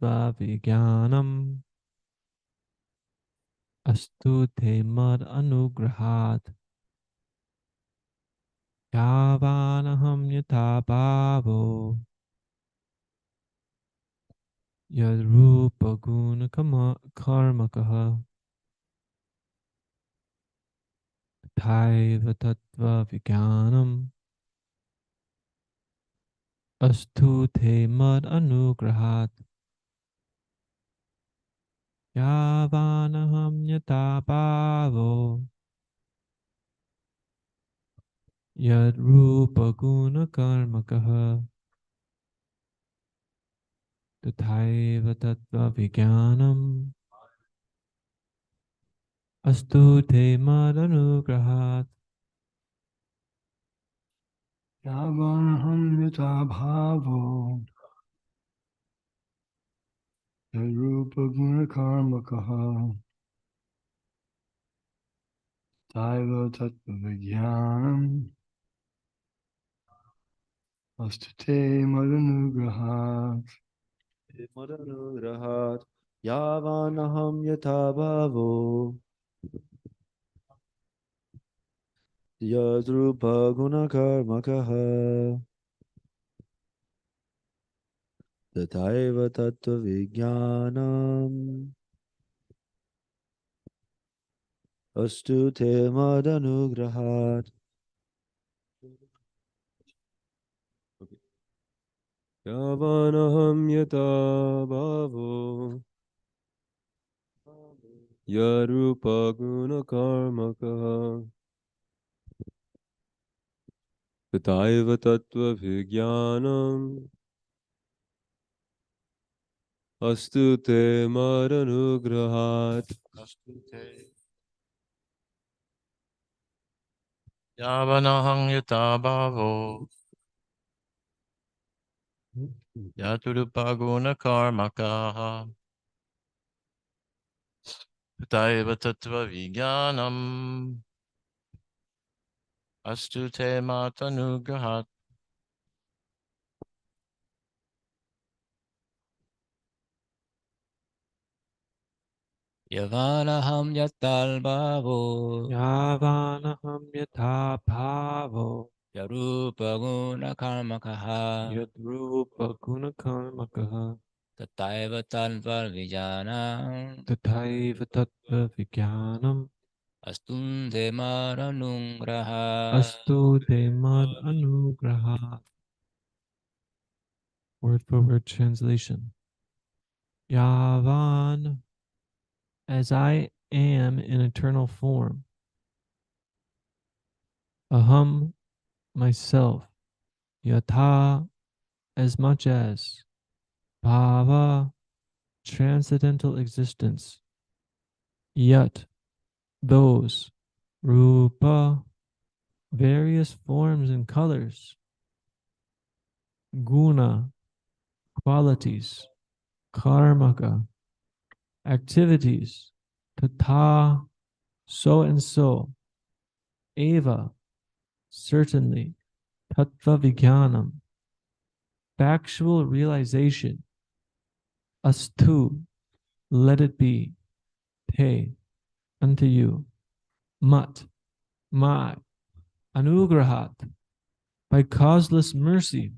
tattva vijnanam astu te mad anugrahat yavanaham yata bhavo yadrupa guna karmakaha taiva tattva vijnanam astu te mad anugrahat yavanaham yata bhavo yadrupa guna karmakaha tathaiva tattva vijnanam astu te mad anugrahat Yavanaham yata bhavo rupa guna karma kaha taiva tattva vijnanam astute madhanugrahat. Madanagrahat Yavanaham yatha bhavo Yadrupa gunakarmakaha Tathaiva tattva vijnanam Astu te madanugrahat. Yavanaham yata bhavo Yarupa guna karmakaha Tataiva tattva vijnanam Astu te madanugrahat Yavanaham yata bhavo Yaturupaguna karmakaha Taiva tattva vijnanam Astu te matanugrahat Yavanaham yatal bhavo yavanaham yatha bhavo Yarupa guna karmakaha yadrupa gunakarmakaha Tataiva tanva vijana tathaiva tattva vijnanam Astunte maranungraha. astu te mad anugraha. Word for word translation. Yavan, as I am in eternal form. Aham, myself. Yatha, as much as. Bhava, transcendental existence. Yat, those. Rupa, various forms and colors. Guna, qualities. Karmaka, activities. Tata, so and so. Eva, certainly. Tattva vijnanam, factual realization. Astu, let it be. Te, unto you. Mat, my. Anugrahat, by causeless mercy.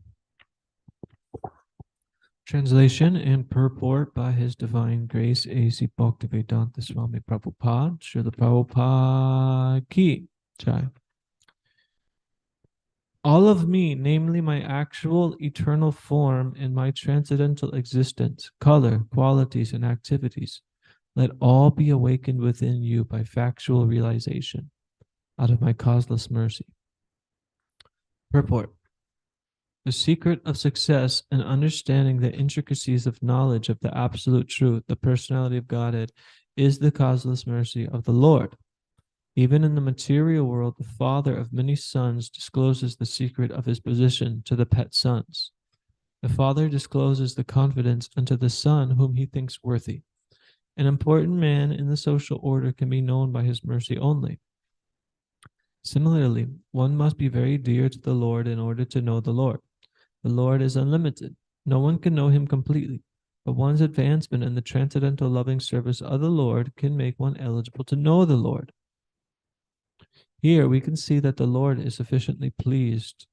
Translation and purport by His Divine Grace A.C. Bhaktivedanta Swami Prabhupada, Srila Prabhupada Ki Jai. All of me, namely my actual eternal form and my transcendental existence, color, qualities, and activities, let all be awakened within you by factual realization out of my causeless mercy. Purport. The secret of success in understanding the intricacies of knowledge of the absolute truth, the personality of Godhead, is the causeless mercy of the Lord. Even in the material world, the father of many sons discloses the secret of his position to the pet sons. The father discloses the confidence unto the son whom he thinks worthy. An important man in the social order can be known by his mercy only. Similarly, one must be very dear to the Lord in order to know the Lord. The Lord is unlimited. No one can know him completely. but one's advancement in the transcendental loving service of the Lord can make one eligible to know the Lord. Here we can see that the Lord is sufficiently pleased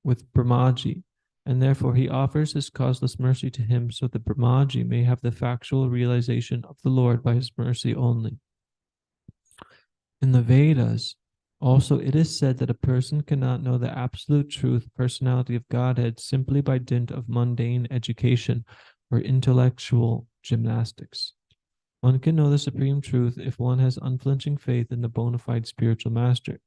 with Brahmaji, and therefore he offers his causeless mercy to him so that Brahmaji may have the factual realization of the Lord by his mercy only. In the Vedas, also it is said that a person cannot know the absolute truth, personality of Godhead simply by dint of mundane education or intellectual gymnastics. One can know the supreme truth if one has unflinching faith in the bona fide spiritual master,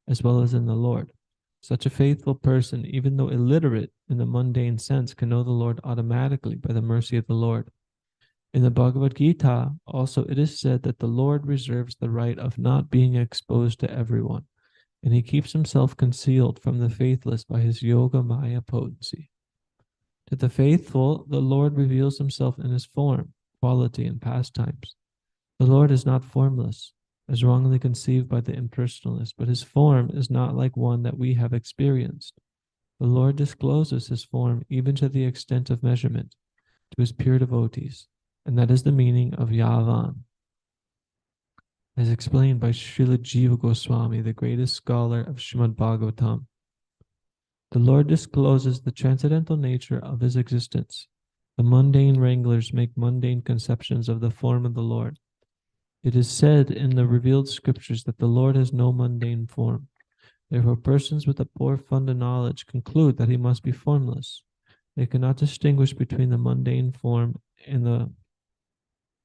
as well as in the Lord. Such a faithful person, even though illiterate in the mundane sense, can know the Lord automatically by the mercy of the Lord. In the Bhagavad Gita, also it is said that the Lord reserves the right of not being exposed to everyone, and he keeps himself concealed from the faithless by his yoga maya potency. To the faithful, the Lord reveals himself in his form, quality, and pastimes. The Lord is not formless, as wrongly conceived by the impersonalists, but his form is not like one that we have experienced. The Lord discloses his form even to the extent of measurement to his pure devotees, and that is the meaning of Yavan, as explained by Srila Jiva Goswami, the greatest scholar of Srimad Bhagavatam. The Lord discloses the transcendental nature of his existence. The mundane wranglers make mundane conceptions of the form of the Lord. It is said in the revealed scriptures that the Lord has no mundane form. Therefore, persons with a poor fund of knowledge conclude that he must be formless. They cannot distinguish between the mundane form and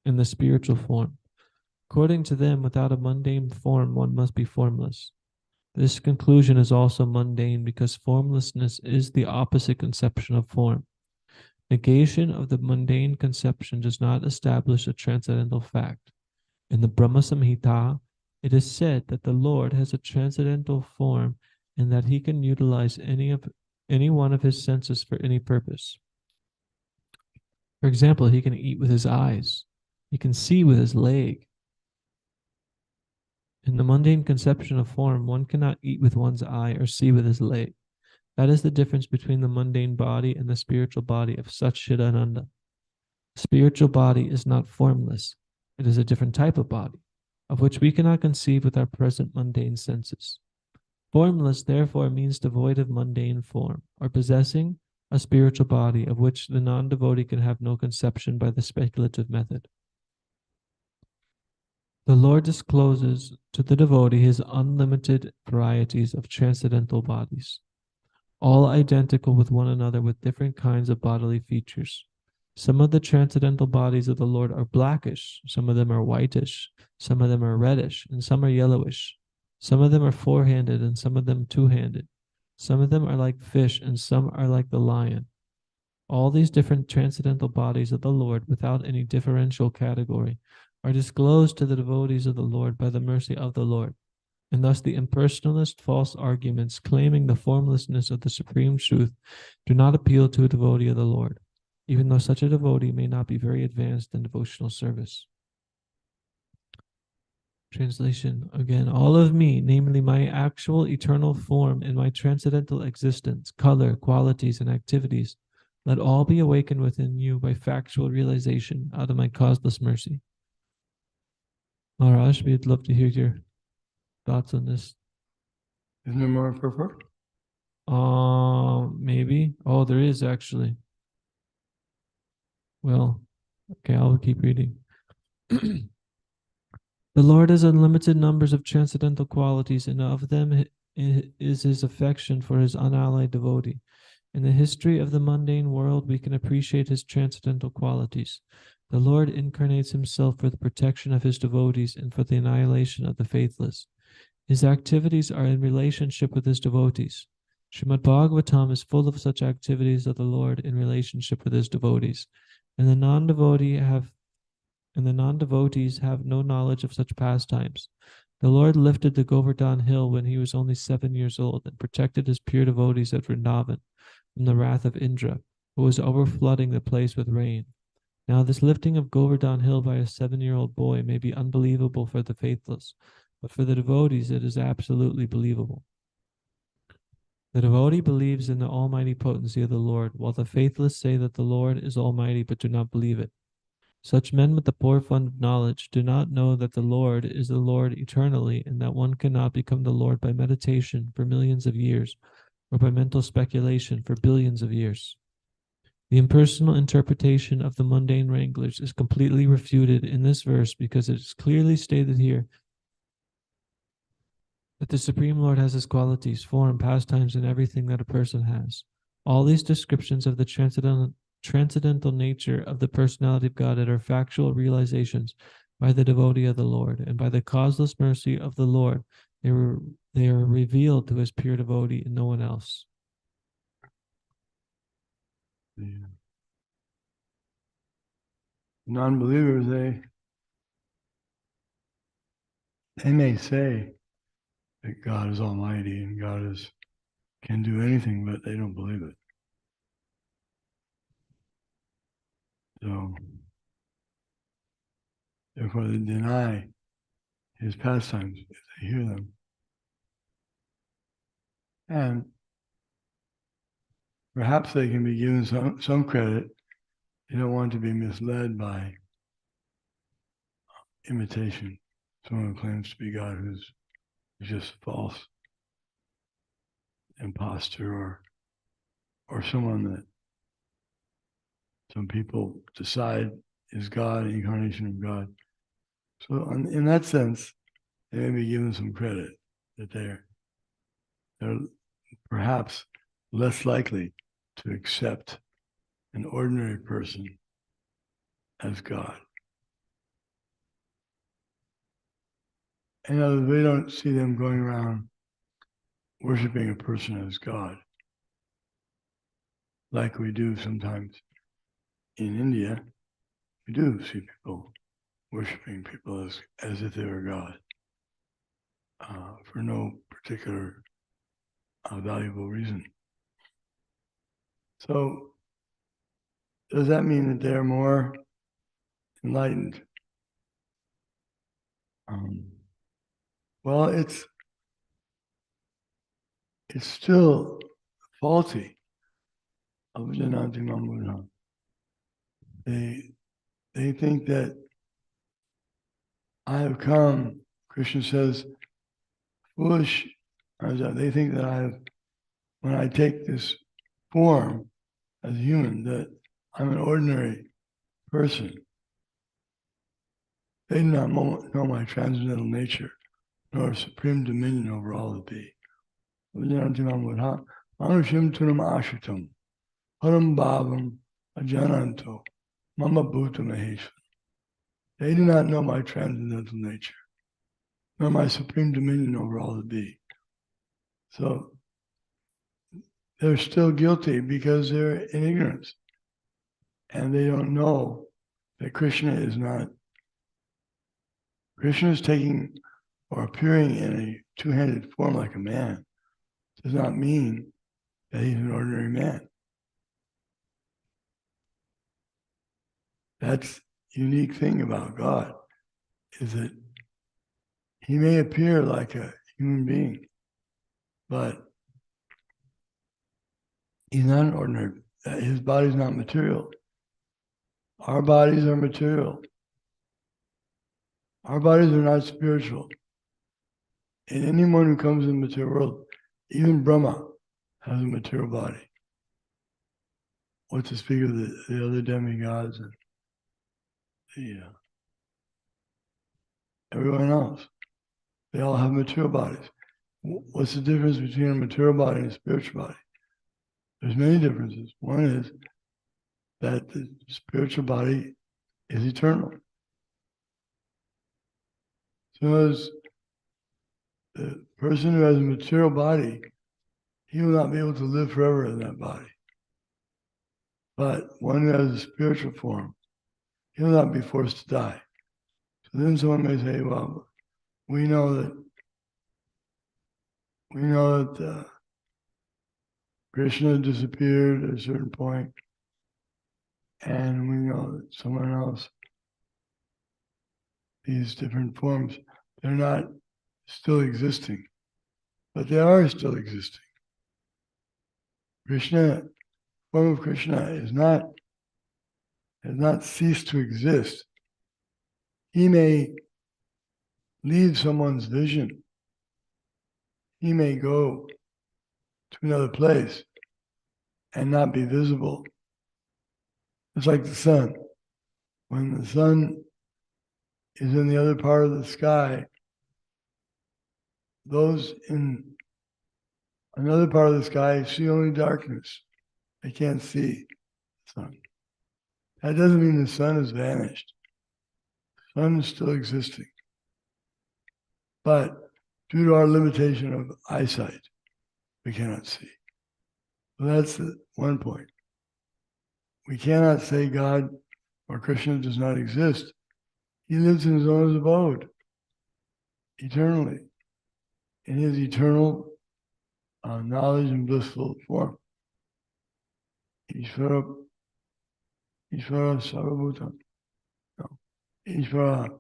the spiritual form. According to them, without a mundane form, one must be formless. This conclusion is also mundane because formlessness is the opposite conception of form. Negation of the mundane conception does not establish a transcendental fact. In the Brahma Samhita, it is said that the Lord has a transcendental form and that he can utilize any one of his senses for any purpose. For example, he can eat with his eyes. He can see with his leg. In the mundane conception of form, one cannot eat with one's eye or see with his leg. That is the difference between the mundane body and the spiritual body of Satchidananda. The spiritual body is not formless. It is a different type of body, of which we cannot conceive with our present mundane senses. Formless, therefore, means devoid of mundane form, or possessing a spiritual body of which the non-devotee can have no conception by the speculative method. The Lord discloses to the devotee his unlimited varieties of transcendental bodies, all identical with one another with different kinds of bodily features. Some of the transcendental bodies of the Lord are blackish, some of them are whitish, some of them are reddish, and some are yellowish. Some of them are four-handed and some of them two-handed. Some of them are like fish and some are like the lion. All these different transcendental bodies of the Lord, without any differential category, are disclosed to the devotees of the Lord by the mercy of the Lord. And thus the impersonalist false arguments claiming the formlessness of the supreme truth do not appeal to a devotee of the Lord, even though such a devotee may not be very advanced in devotional service. Translation again. All of me, namely my actual eternal form and my transcendental existence, color, qualities, and activities, let all be awakened within you by factual realization out of my causeless mercy. Maharaj, we'd love to hear your thoughts on this. Isn't there more purport? Maybe. Oh, there is actually. Well, okay, I'll keep reading. The Lord has unlimited numbers of transcendental qualities, and of them is his affection for his unallied devotee. In the history of the mundane world, we can appreciate his transcendental qualities. The Lord incarnates himself for the protection of his devotees and for the annihilation of the faithless. His activities are in relationship with his devotees. Srimad Bhagavatam is full of such activities of the Lord in relationship with his devotees, and the non-devotees have no knowledge of such pastimes. The Lord lifted the Govardhan hill when he was only 7 years old and protected his pure devotees at Vrindavan from the wrath of Indra, who was overflooding the place with rain. Now this lifting of Govardhan hill by a 7-year-old boy may be unbelievable for the faithless, but for the devotees it is absolutely believable. The devotee believes in the almighty potency of the Lord, while the faithless say that the Lord is almighty but do not believe it. Such men with the poor fund of knowledge do not know that the Lord is the Lord eternally, and that one cannot become the Lord by meditation for millions of years, or by mental speculation for billions of years. The impersonal interpretation of the mundane wranglers is completely refuted in this verse because it is clearly stated here that the Supreme Lord has his qualities, form, pastimes, and everything that a person has. All these descriptions of the transcendental nature of the personality of Godhead are factual realizations by the devotee of the Lord, and by the causeless mercy of the Lord, they are revealed to his pure devotee and no one else. The non-believers, they may say that God is almighty and can do anything, but they don't believe it. So, therefore, they deny his pastimes if they hear them. And perhaps they can be given some credit. They don't want to be misled by imitation. Someone who claims to be God who's just false imposter, or someone that some people decide is God, incarnation of God. So in that sense, they may be given some credit that they're perhaps less likely to accept an ordinary person as God. In other words, we don't see them going around worshiping a person as God, like we do sometimes in India. We do see people worshiping people as if they were God, for no particular valuable reason. So, does that mean that they're more enlightened? Well, it's still faulty. They think that I have come, Krishna says, foolish. They think that when I take this form as a human, that I'm an ordinary person. They do not know my transcendental nature, nor supreme dominion over all that be. Manushim tunam ashitam, param bhavam ajananto, mama bhuta maheshwara. They do not know my transcendental nature, nor my supreme dominion over all that be. So they're still guilty because they're in ignorance. And they don't know that Krishna is taking or appearing in a two-handed form like a man. Does not mean that he's an ordinary man. That's the unique thing about God, is that he may appear like a human being, but he's not an ordinary. His body's not material. Our bodies are material. Our bodies are not spiritual. And anyone who comes in the material world, even Brahma has a material body. What to speak of the other demigods and everyone else. They all have material bodies. What's the difference between a material body and a spiritual body? There's many differences. One is that the spiritual body is eternal. So as the person who has a material body, he will not be able to live forever in that body. But one who has a spiritual form, he will not be forced to die. So then someone may say, well, we know that Krishna disappeared at a certain point, and we know that someone else, these different forms, they're not still existing, but they are still existing. Krishna, form of Krishna has not ceased to exist. He may leave someone's vision. He may go to another place and not be visible. It's like the sun. When the sun is in the other part of the sky, those in another part of the sky see only darkness. They can't see the sun. That doesn't mean the sun has vanished. The sun is still existing. But due to our limitation of eyesight, we cannot see. So that's the one point. We cannot say God or Krishna does not exist. He lives in his own abode, eternally, in his eternal knowledge and blissful form. Ishvara Sarvabhutam. No. Ishvara.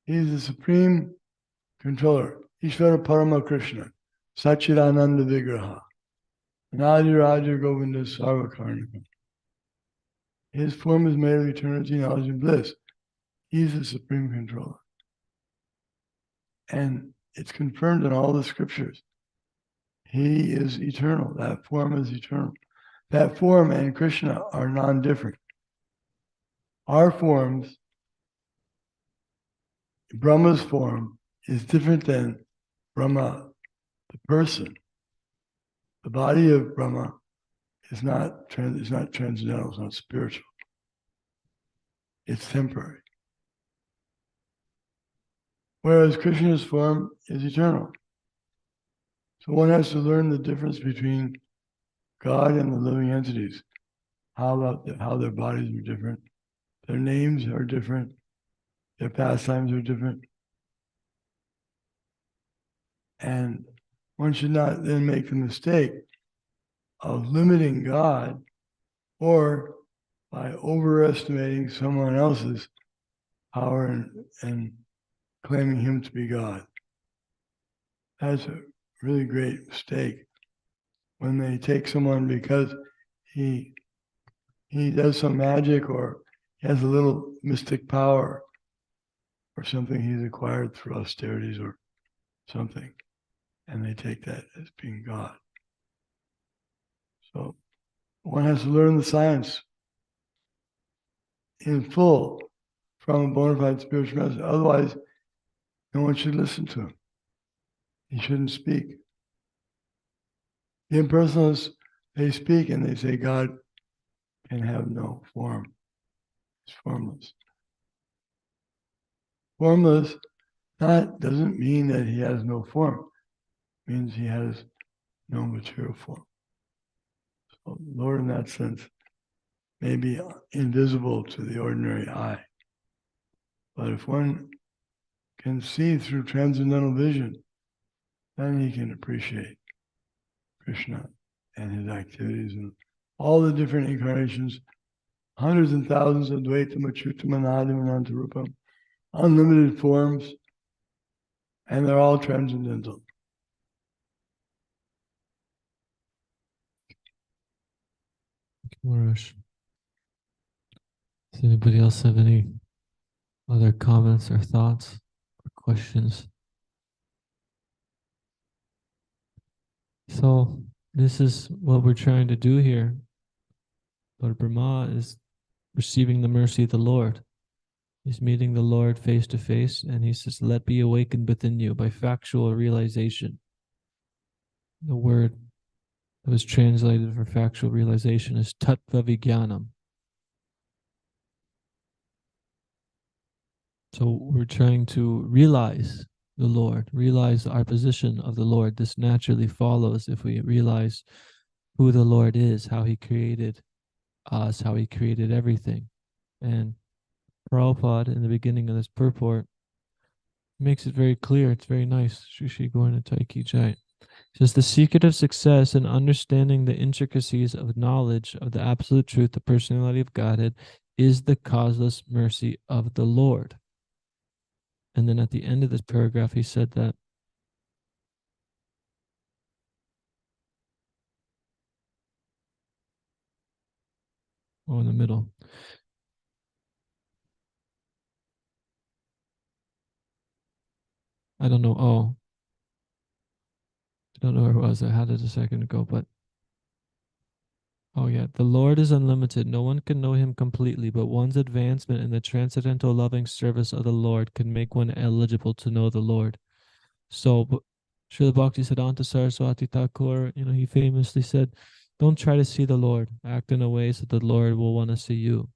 He is the supreme controller. Ishvara Parama Krishna. Sachidananda Vigraha. Nadi Raja Govinda Sarvakarnika. His form is made of eternity, knowledge, and bliss. He's the supreme controller. And it's confirmed in all the scriptures. He is eternal. That form is eternal. That form and Krishna are non-different. Our forms, Brahma's form, is different than Brahma, the person. The body of Brahma is not transcendental, it's not spiritual. It's temporary. Whereas Krishna's form is eternal. So one has to learn the difference between God and the living entities. How their bodies are different, their names are different, their pastimes are different. And one should not then make the mistake of limiting God or by overestimating someone else's power and claiming him to be God. That's a really great mistake when they take someone because he does some magic or he has a little mystic power or something he's acquired through austerities or something, and they take that as being God. So one has to learn the science in full from a bona fide spiritual master. Otherwise, no one should listen to him. He shouldn't speak. The impersonalists, they speak and they say God can have no form. It's formless. Formless doesn't mean that he has no form. It means he has no material form. So the Lord in that sense may be invisible to the ordinary eye. But if one can see through transcendental vision, then he can appreciate Krishna and his activities and all the different incarnations, hundreds and thousands of Dvaitam, Achyutam, Anadim, and Antarupam, unlimited forms, and they're all transcendental. Maharaj. Does anybody else have any other comments or thoughts or questions? So this is what we're trying to do here. But Brahma is receiving the mercy of the Lord. He's meeting the Lord face to face, and he says, "Let be awakened within you by factual realization." The word that was translated for factual realization is tattva vijnanam. So we're trying to realize the Lord, realize our position of the Lord. This naturally follows if we realize who the Lord is, how he created us, how he created everything. And Prabhupada, in the beginning of this purport, makes it very clear. It's very nice. Shri Gauranatai Ki Jai. It says, the secret of success in understanding the intricacies of knowledge of the absolute truth, the personality of Godhead, is the causeless mercy of the Lord. And then at the end of this paragraph, he said that Oh, in the middle. I don't know. Oh, I don't know where it was. I had it a second ago, but oh yeah, the Lord is unlimited. No one can know him completely, but one's advancement in the transcendental loving service of the Lord can make one eligible to know the Lord. So, Srila Bhaktisiddhanta Saraswati Thakur, he famously said, don't try to see the Lord. Act in a way so the Lord will want to see you.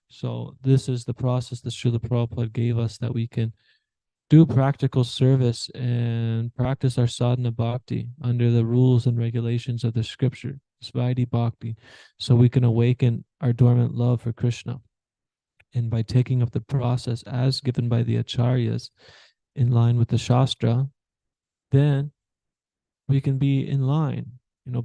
So this is the process that Srila Prabhupada gave us, that we can do practical service and practice our sadhana bhakti under the rules and regulations of the scripture, Svaiti Bhakti, so we can awaken our dormant love for Krishna. And by taking up the process as given by the acharyas in line with the Shastra, then we can be in line,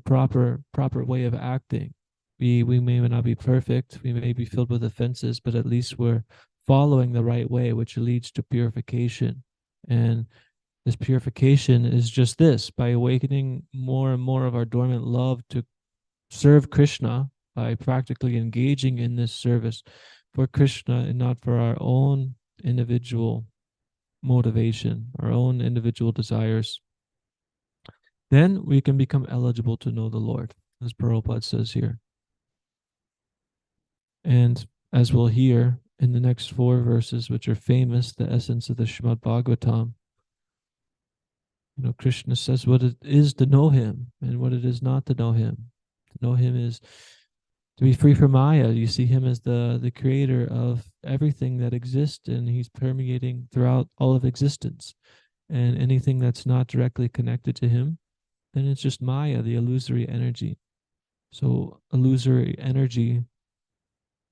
proper way of acting. We may not be perfect, we may be filled with offenses, but at least we're following the right way, which leads to purification. And this purification is just this: by awakening more and more of our dormant love to serve Krishna, by practically engaging in this service for Krishna and not for our own individual motivation, our own individual desires. Then we can become eligible to know the Lord, as Prabhupada says here. And as we'll hear in the next 4 verses, which are famous, the essence of the Srimad Bhagavatam, Krishna says what it is to know him and what it is not to know him. To know him is to be free from Maya. You see him as the creator of everything that exists, and he's permeating throughout all of existence. And anything that's not directly connected to him, then it's just Maya, the illusory energy. So illusory energy,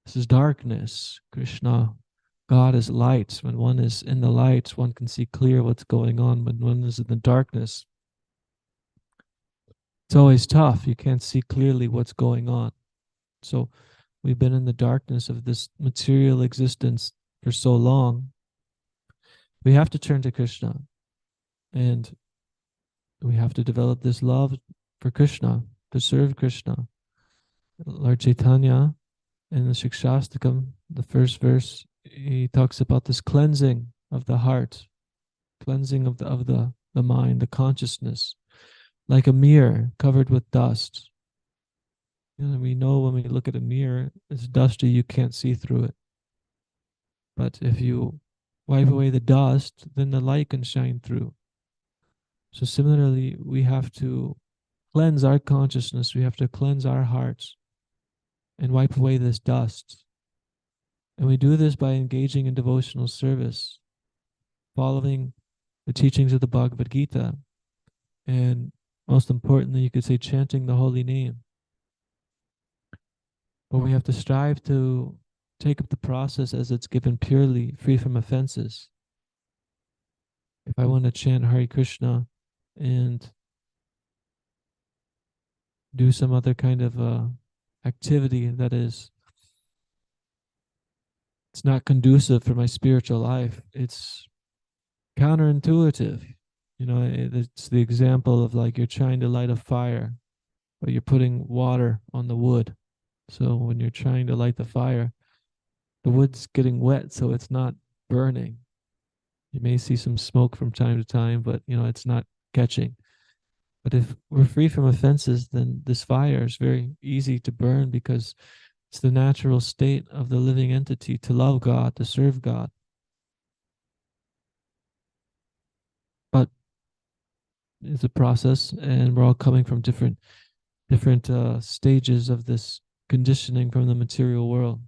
this is darkness. Krishna, God is light. When one is in the light, one can see clear what's going on. When one is in the darkness, it's always tough. You can't see clearly what's going on. So we've been in the darkness of this material existence for so long. We have to turn to Krishna, and we have to develop this love for Krishna, to serve Krishna. Lord Chaitanya in the Shikshastakam, the first verse, he talks about this cleansing of the heart, cleansing of the mind, the consciousness, like a mirror covered with dust. We know when we look at a mirror, it's dusty, you can't see through it. But if you wipe away the dust, then the light can shine through. So similarly, we have to cleanse our consciousness, we have to cleanse our hearts and wipe away this dust. And we do this by engaging in devotional service, following the teachings of the Bhagavad Gita, and most importantly, you could say chanting the holy name. But we have to strive to take up the process as it's given purely, free from offenses. If I want to chant Hare Krishna and do some other kind of activity that is, it's not conducive for my spiritual life, it's counterintuitive. It's the example of like you're trying to light a fire, but you're putting water on the wood. So when you're trying to light the fire, the wood's getting wet, so it's not burning. You may see some smoke from time to time, but it's not catching. But if we're free from offenses, then this fire is very easy to burn, because it's the natural state of the living entity to love God, to serve God. But it's a process, and we're all coming from different stages of this conditioning from the material world.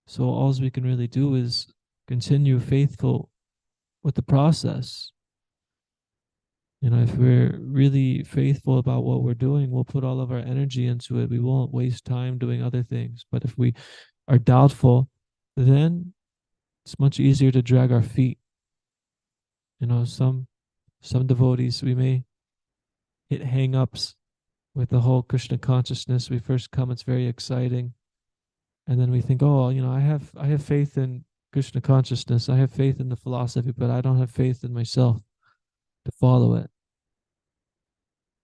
So all we can really do is continue faithful with the process. If we're really faithful about what we're doing, we'll put all of our energy into it. We won't waste time doing other things. But if we are doubtful, then it's much easier to drag our feet. Some devotees, we may hit hang-ups with the whole Krishna consciousness. We first come, it's very exciting. And then we think, I have faith in Krishna consciousness. I have faith in the philosophy, but I don't have faith in myself to follow it.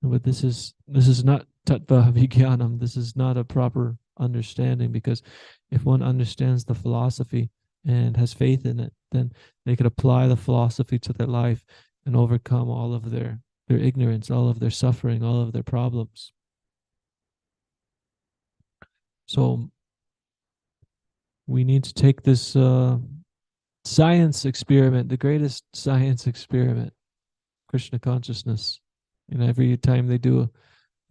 But this is not tattva vijnanam. This is not a proper understanding, because if one understands the philosophy and has faith in it, then they could apply the philosophy to their life and overcome all of their ignorance, all of their suffering, all of their problems. So we need to take this science experiment, the greatest science experiment, Krishna consciousness. And every time they do an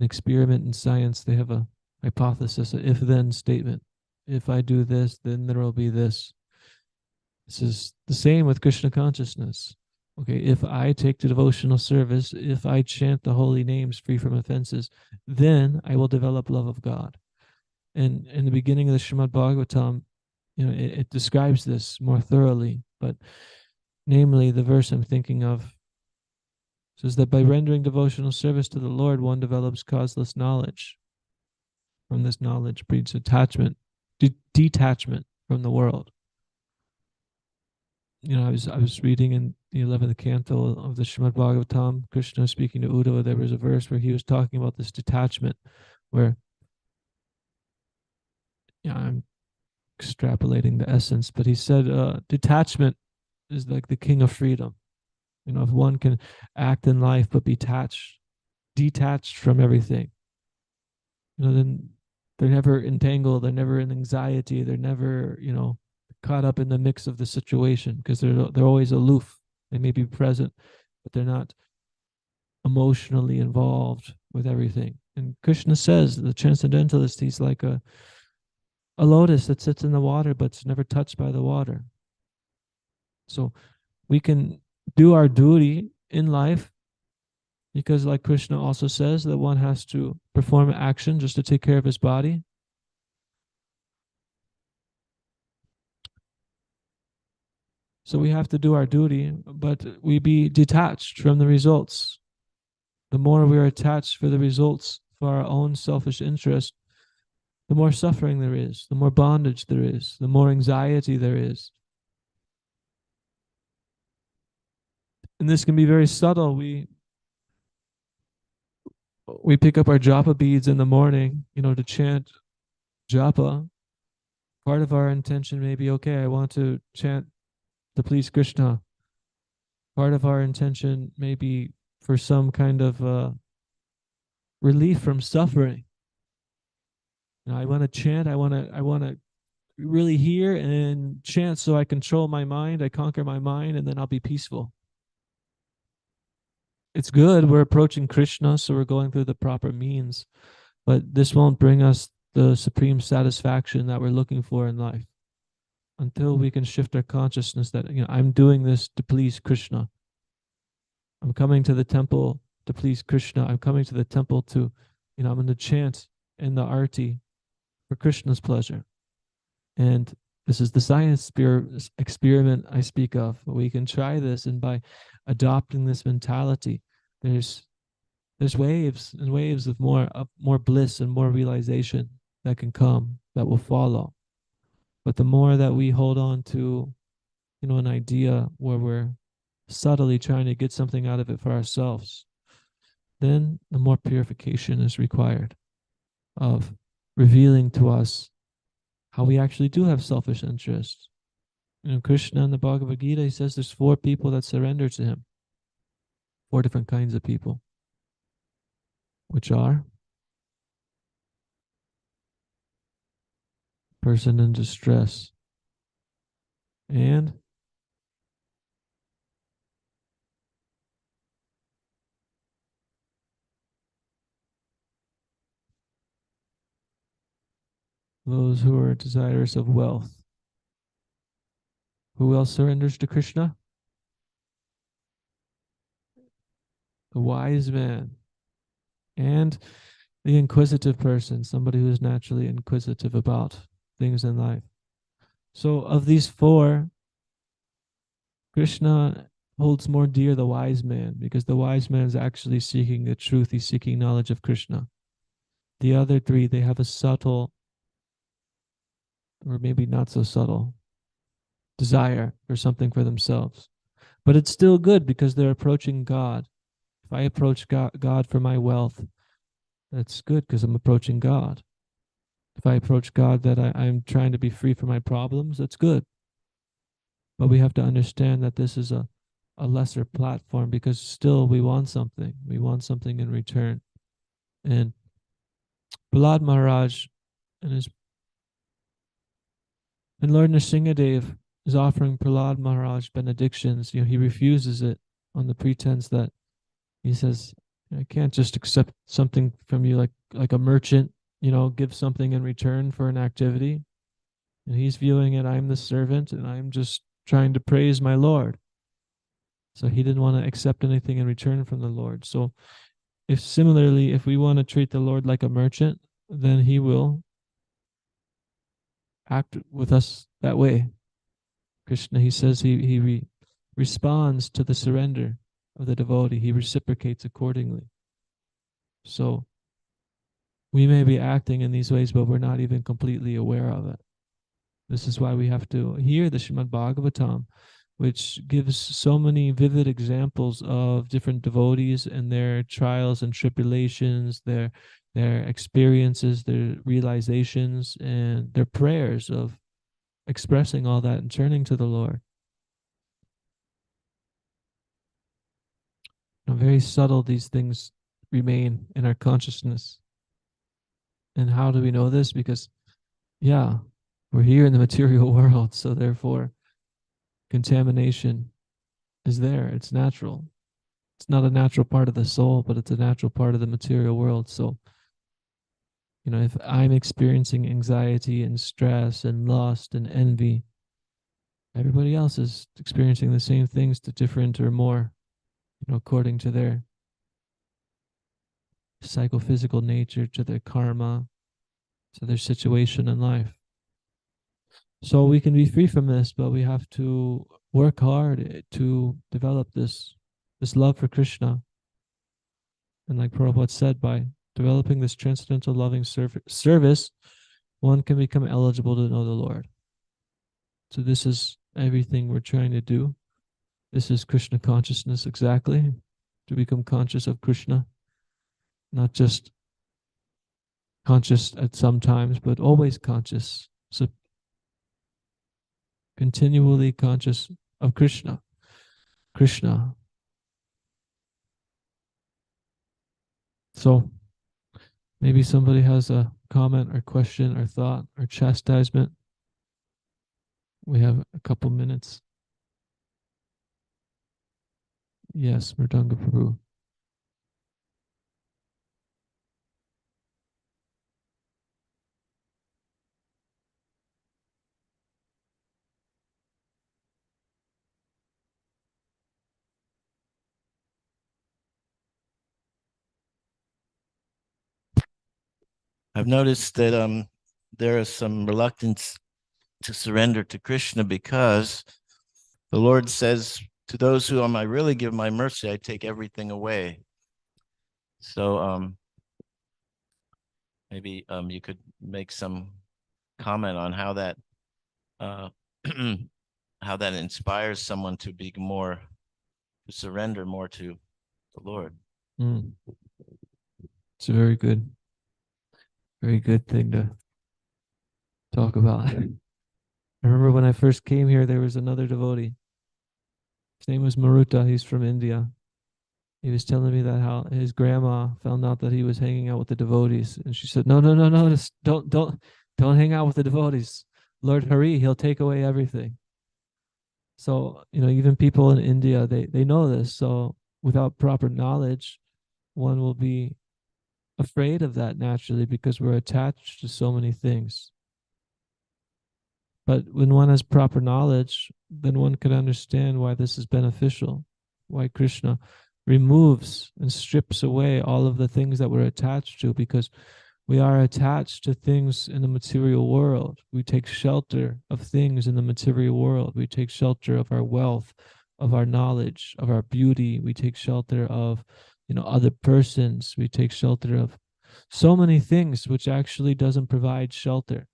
experiment in science, they have a hypothesis, an if-then statement. If I do this, then there will be this. This is the same with Krishna consciousness. Okay, if I take to devotional service, if I chant the holy names free from offenses, then I will develop love of God. And in the beginning of the Srimad Bhagavatam, it describes this more thoroughly, but namely the verse I'm thinking of says that by rendering devotional service to the Lord, one develops causeless knowledge. From this knowledge breeds attachment, detachment from the world. I was reading in the 11th canto of the Srimad Bhagavatam, Krishna speaking to Uddhava. There was a verse where he was talking about this detachment, where I'm extrapolating the essence, but he said detachment is like the king of freedom. If one can act in life but be detached from everything, then they're never entangled, they're never in anxiety, they're never, caught up in the mix of the situation, because they're always aloof. They may be present, but they're not emotionally involved with everything. And Krishna says the transcendentalist, he's like a lotus that sits in the water but it's never touched by the water. So we can do our duty in life, because like Krishna also says that one has to perform action just to take care of his body. So we have to do our duty, but we be detached from the results. The more we are attached for the results for our own selfish interest, the more suffering there is, the more bondage there is, the more anxiety there is. And this can be very subtle. We pick up our japa beads in the morning, to chant japa. Part of our intention may be, okay, I want to chant to please Krishna. Part of our intention may be for some kind of relief from suffering. I want to chant. I want to really hear and chant so I control my mind. I conquer my mind, and then I'll be peaceful. It's good. We're approaching Krishna, so we're going through the proper means, but this won't bring us the supreme satisfaction that we're looking for in life, until we can shift our consciousness that, I'm doing this to please Krishna. I'm coming to the temple to please Krishna. I'm coming to the temple to, I'm going to chant in the arti for Krishna's pleasure. And this is the science experiment I speak of. We can try this, and by adopting this mentality, there's waves and waves of more bliss and more realization that can come, that will follow. But the more that we hold on to, an idea where we're subtly trying to get something out of it for ourselves, then the more purification is required of revealing to us how we actually do have selfish interests. Krishna in the Bhagavad Gita, he says there's 4 people that surrender to him. 4 different kinds of people, which are person in distress, and those who are desirous of wealth. Who else surrenders to Krishna? The wise man and the inquisitive person, somebody who is naturally inquisitive about things in life. So of these 4, Krishna holds more dear the wise man, because the wise man is actually seeking the truth. He's seeking knowledge of Krishna. The other 3, they have a subtle, or maybe not so subtle, desire for something for themselves. But it's still good, because they're approaching God. If I approach God for my wealth, that's good, because I'm approaching God. if I approach God that I'm trying to be free from my problems, that's good. But we have to understand that this is a lesser platform, because still we want something. We want something in return. And Prahlad Maharaj and Lord Nrsingadev is offering Prahlad Maharaj benedictions. He refuses it on the pretense that he says, I can't just accept something from you like a merchant, give something in return for an activity. And he's viewing it, I'm the servant and I'm just trying to praise my Lord. So he didn't want to accept anything in return from the Lord. So if we want to treat the Lord like a merchant, then he will act with us that way. Krishna, he says he responds to the surrender of the devotee. He reciprocates accordingly. So we may be acting in these ways, but we're not even completely aware of it. This is why we have to hear the Srimad Bhagavatam, which gives so many vivid examples of different devotees and their trials and tribulations, their experiences, their realizations, and their prayers of expressing all that and turning to the Lord. Very subtle these things remain in our consciousness. And how do we know this? Because, we're here in the material world, so therefore contamination is there. It's natural. It's not a natural part of the soul, but it's a natural part of the material world. So, if I'm experiencing anxiety and stress and lust and envy, everybody else is experiencing the same things to different or more, according to their psychophysical nature, to their karma, to their situation in life. So we can be free from this, but we have to work hard to develop this love for Krishna. And like Prabhupada said, by developing this transcendental loving service, one can become eligible to know the Lord. So this is everything we're trying to do. This is Krishna consciousness exactly, to become conscious of Krishna, not just conscious at some times, but always conscious. So continually conscious of Krishna. So maybe somebody has a comment or question or thought or chastisement. We have a couple minutes. Yes, Mridanga Prabhu. I've noticed that there is some reluctance to surrender to Krishna because the Lord says, to those whom I really give my mercy, I take everything away. So maybe you could make some comment on how that how that inspires someone to be more, to surrender more to the Lord. It's a very good thing to talk about. I remember when I first came here, there was another devotee. His name was Maruta. He's from India. He was telling me that how his grandma found out that he was hanging out with the devotees, and she said, "No, just don't hang out with the devotees. Lord Hari, he'll take away everything." So even people in India, they know this. So without proper knowledge, one will be afraid of that naturally, because we're attached to so many things. But when one has proper knowledge, then one can understand why this is beneficial, why Krishna removes and strips away all of the things that we're attached to, because we are attached to things in the material world. We take shelter of things in the material world. We take shelter of our wealth, of our knowledge, of our beauty. We take shelter of other persons. We take shelter of so many things which actually doesn't provide shelter.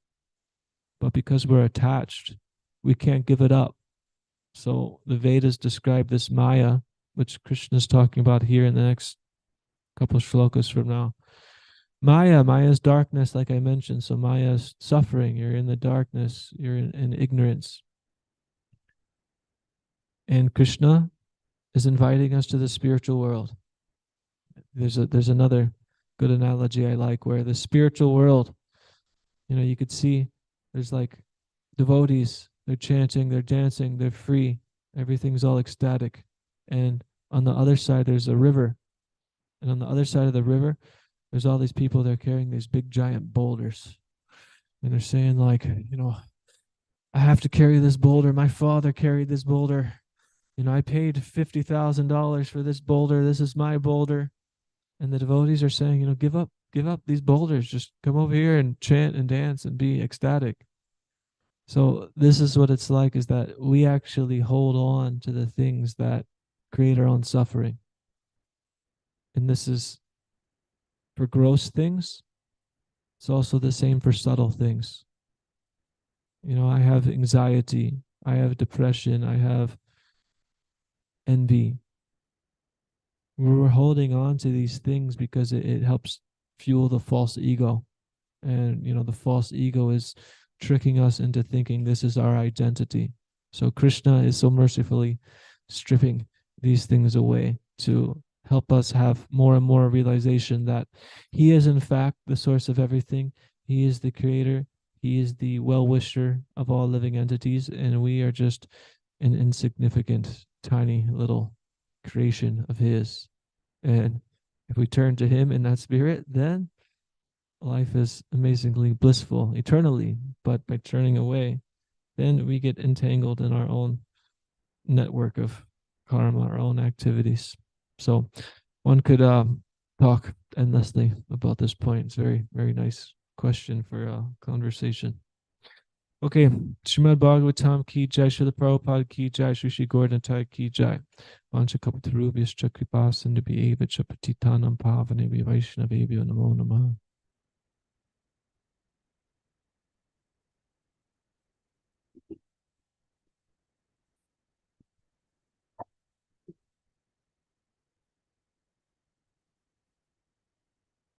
But because we're attached, we can't give it up. So the Vedas describe this Maya, which Krishna is talking about here in the next couple of shlokas from now. Maya is darkness, like I mentioned. So Maya is suffering. You're in the darkness. You're in ignorance. And Krishna is inviting us to the spiritual world. There's another good analogy I like, where the spiritual world, you could see there's like devotees. They're chanting, they're dancing, they're free. Everything's all ecstatic. And on the other side, there's a river. And on the other side of the river, there's all these people. They're carrying these big giant boulders. And they're saying, like, I have to carry this boulder. My father carried this boulder. I paid $50,000 for this boulder. This is my boulder. And the devotees are saying, give up these boulders. Just come over here and chant and dance and be ecstatic. So this is what it's like, is that we actually hold on to the things that create our own suffering. And this is for gross things. It's also the same for subtle things. I have anxiety. I have depression. I have envy. We're holding on to these things because it helps fuel the false ego. And, the false ego is tricking us into thinking this is our identity. So Krishna is so mercifully stripping these things away to help us have more and more realization that he is in fact the source of everything. He is the creator. He is the well-wisher of all living entities. And we are just an insignificant, tiny little creation of his. And if we turn to him in that spirit, then life is amazingly blissful eternally. But by turning away, then we get entangled in our own network of karma, our own activities. So one could talk endlessly about this point. It's a very, very nice question for conversation. Okay, Srimad Bhagavatam ki jai, Srila Prabhupada ki jai, Shri Gordontai ki jai. Vancha Kapatarubhyascha Kripa Sindhubhyeva cha Patitanam Pavanebhyo Vaishnavebhyo Namo Namaha.